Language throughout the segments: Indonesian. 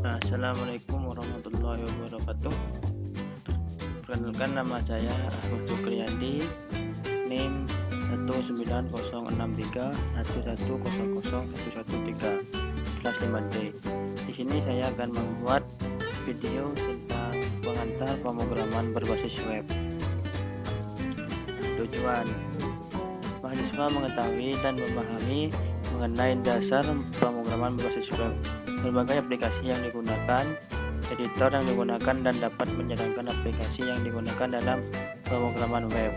Assalamualaikum warahmatullahi wabarakatuh. Perkenalkan, nama saya Ahmad Sukriyandi, NIM 1906311001113 kelas 5D. Di sini saya akan membuat video tentang pengantar pemrograman berbasis web. Tujuan: mahasiswa mengetahui dan memahami mengenai dasar pemrograman berbasis web, berbagai aplikasi yang digunakan, editor yang digunakan, dan dapat menjalankan aplikasi yang digunakan dalam pemrograman web.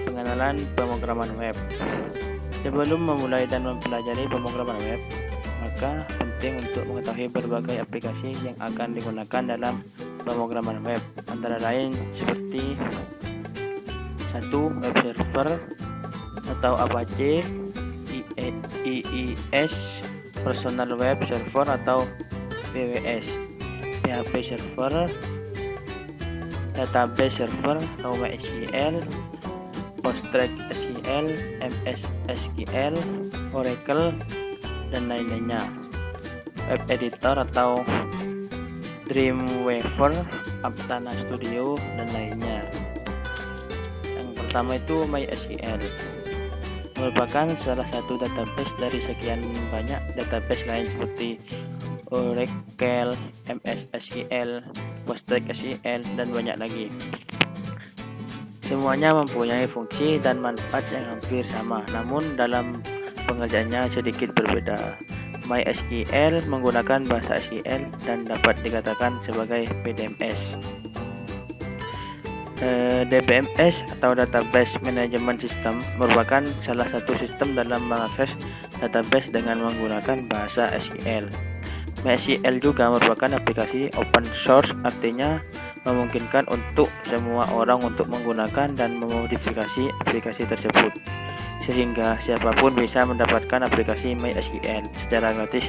Pengenalan pemrograman web. Sebelum memulai dan mempelajari pemrograman web, maka penting untuk mengetahui berbagai aplikasi yang akan digunakan dalam pemrograman web, antara lain seperti 1. Web server atau Apache, IIS, personal web server atau PWS, PHP server, database server atau MySQL, PostgreSQL, MS SQL, Oracle, dan lain-lainnya. Web editor atau Dreamweaver, Aptana Studio, dan lainnya. Yang pertama itu MySQL, merupakan salah satu database dari sekian banyak database lain seperti Oracle, MS SQL, PostgreSQL, dan banyak lagi. Semuanya mempunyai fungsi dan manfaat yang hampir sama, namun dalam pengerjaannya sedikit berbeda. MySQL menggunakan bahasa SQL dan dapat dikatakan sebagai PDMS. DBMS atau Database Management System merupakan salah satu sistem dalam mengakses database dengan menggunakan bahasa SQL. MySQL juga merupakan aplikasi open source, artinya memungkinkan untuk semua orang untuk menggunakan dan memodifikasi aplikasi tersebut, sehingga siapapun bisa mendapatkan aplikasi MySQL secara gratis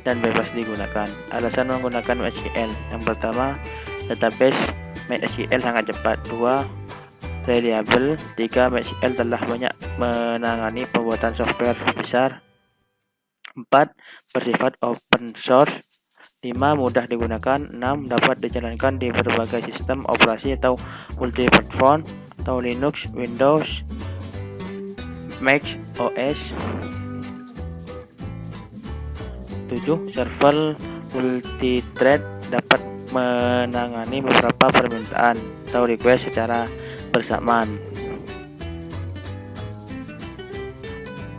dan bebas digunakan. Alasan menggunakan MySQL: yang pertama, database MySQL sangat cepat. 2. Reliable. 3. MySQL telah banyak menangani pembuatan software besar. 4. Bersifat open source. 5. Mudah digunakan. 6. Dapat dijalankan di berbagai sistem operasi atau multiplatform atau Linux, Windows, Mac OS. 7. Server multithread, dapat menangani beberapa permintaan atau request secara bersamaan.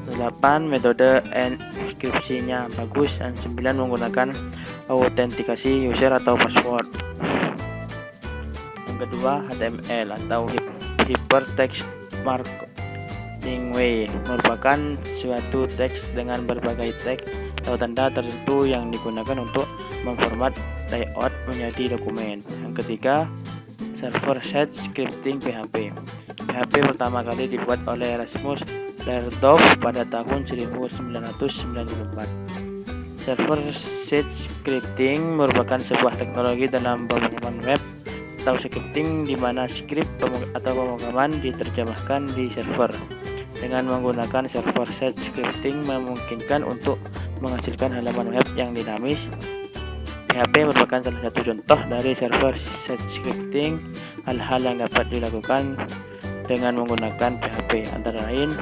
8. Metode enkripsinya bagus. Dan 9. Menggunakan autentikasi user atau password. Yang kedua, HTML atau Hypertext Marketing Way, merupakan suatu teks dengan berbagai teks atau tanda tertentu yang digunakan untuk memformat layout menjadi dokumen. Yang ketiga, server-side scripting PHP. PHP pertama kali dibuat oleh Rasmus Lerdorf pada tahun 1994. Server-side scripting merupakan sebuah teknologi dalam pemrograman web atau scripting di mana skrip atau pemrograman diterjemahkan di server. Dengan menggunakan server-side scripting memungkinkan untuk menghasilkan halaman web yang dinamis. PHP merupakan salah satu contoh dari server-side scripting. Hal-hal yang dapat dilakukan dengan menggunakan PHP antara lain: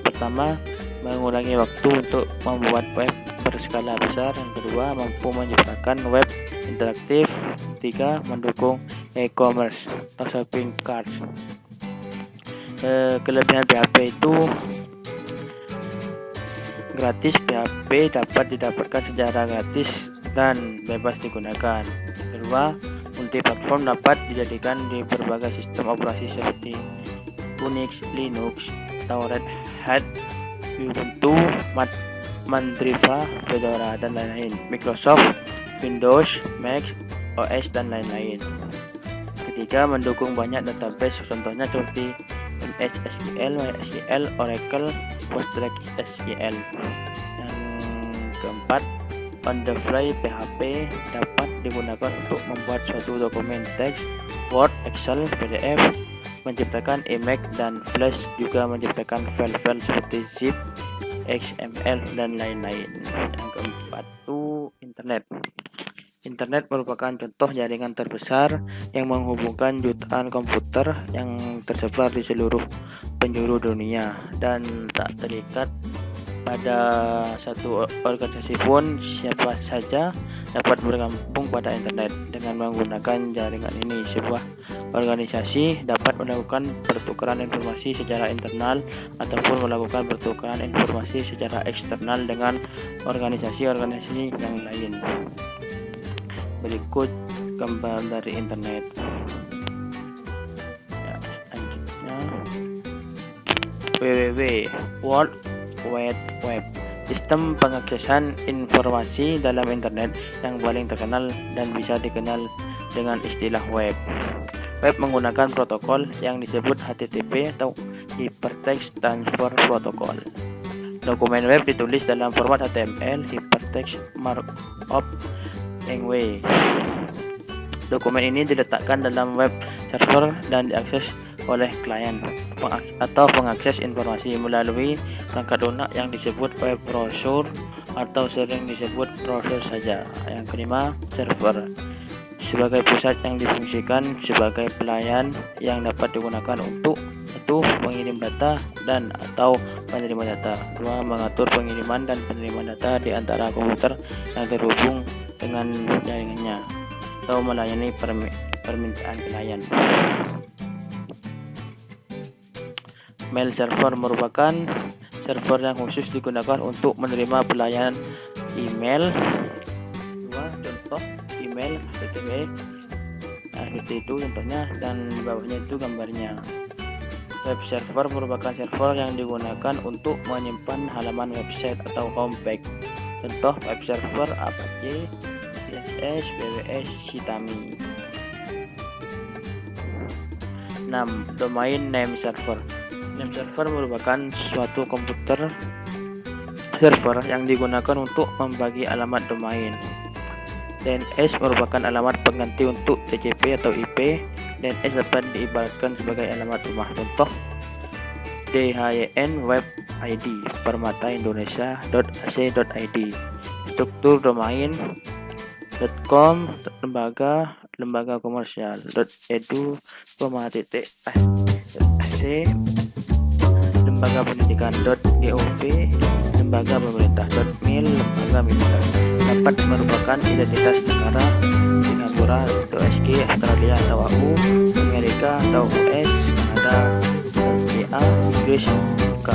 pertama, mengurangi waktu untuk membuat web berskala besar. Yang kedua, mampu menciptakan web interaktif. 3. Mendukung e-commerce atau shopping carts. Kelebihan PHP itu gratis. PHP dapat didapatkan secara gratis dan bebas digunakan. Kedua, multiplatform, dapat dijadikan di berbagai sistem operasi seperti Unix, Linux, atau Red Hat, Ubuntu, Mandriva, Fedora, dan lain-lain, Microsoft, Windows, Mac OS, dan lain-lain. Ketiga, mendukung banyak database, contohnya seperti MS SQL, MySQL, Oracle, PostgreSQL. Yang keempat, on the fly PHP dapat digunakan untuk membuat suatu dokumen teks, Word, Excel, PDF, menciptakan image dan Flash, juga menciptakan file-file seperti zip, XML, dan lain-lain. Yang keempat itu internet. Internet merupakan contoh jaringan terbesar yang menghubungkan jutaan komputer yang tersebar di seluruh penjuru dunia dan tak terikat pada satu organisasi pun. Siapa saja dapat bergabung pada internet dengan menggunakan jaringan ini. Sebuah organisasi dapat melakukan pertukaran informasi secara internal ataupun melakukan pertukaran informasi secara eksternal dengan organisasi-organisasi yang lain. Berikut gambar dari internet. Ya, selanjutnya www World Wide Web, sistem pengaksesan informasi dalam internet yang paling terkenal dan bisa dikenal dengan istilah web. Web menggunakan protokol yang disebut HTTP atau Hypertext Transfer Protocol. Dokumen web ditulis dalam format HTML, Hypertext Markup Language. Dokumen ini diletakkan dalam web server dan diakses oleh klien atau pengakses informasi melalui perangkat lunak yang disebut web browser atau sering disebut browser saja. Yang kelima, server sebagai pusat yang difungsikan sebagai pelayan yang dapat digunakan untuk satu, mengirim data dan atau penerima data. Dua, mengatur pengiriman dan penerimaan data di antara komputer yang terhubung dengan jaringannya atau melayani permintaan klien. Mail server merupakan server yang khusus digunakan untuk menerima pelayanan email. Dua, contoh email HTTP. Nah, seperti itu contohnya, dan di bawahnya itu gambarnya. Web server merupakan server yang digunakan untuk menyimpan halaman website atau homepage. Contoh web server Apache, CSS, WWS, Shitami. 6. Domain name server. Name server merupakan suatu komputer server yang digunakan untuk membagi alamat domain. DNS merupakan alamat pengganti untuk TCP atau IP. DNS dapat diibaratkan sebagai alamat rumah. Contoh DHIN Web ID permataindonesia.ac.id. Struktur domain .com, lembaga komersial .edu, .ac, lembaga pendidikan .gov, lembaga pemerintah .mil, lembaga militer. Dapat merupakan identitas negara Singapura atau SG, Australia atau AU, Amerika atau US, Kanada, EA, Inggris, UK.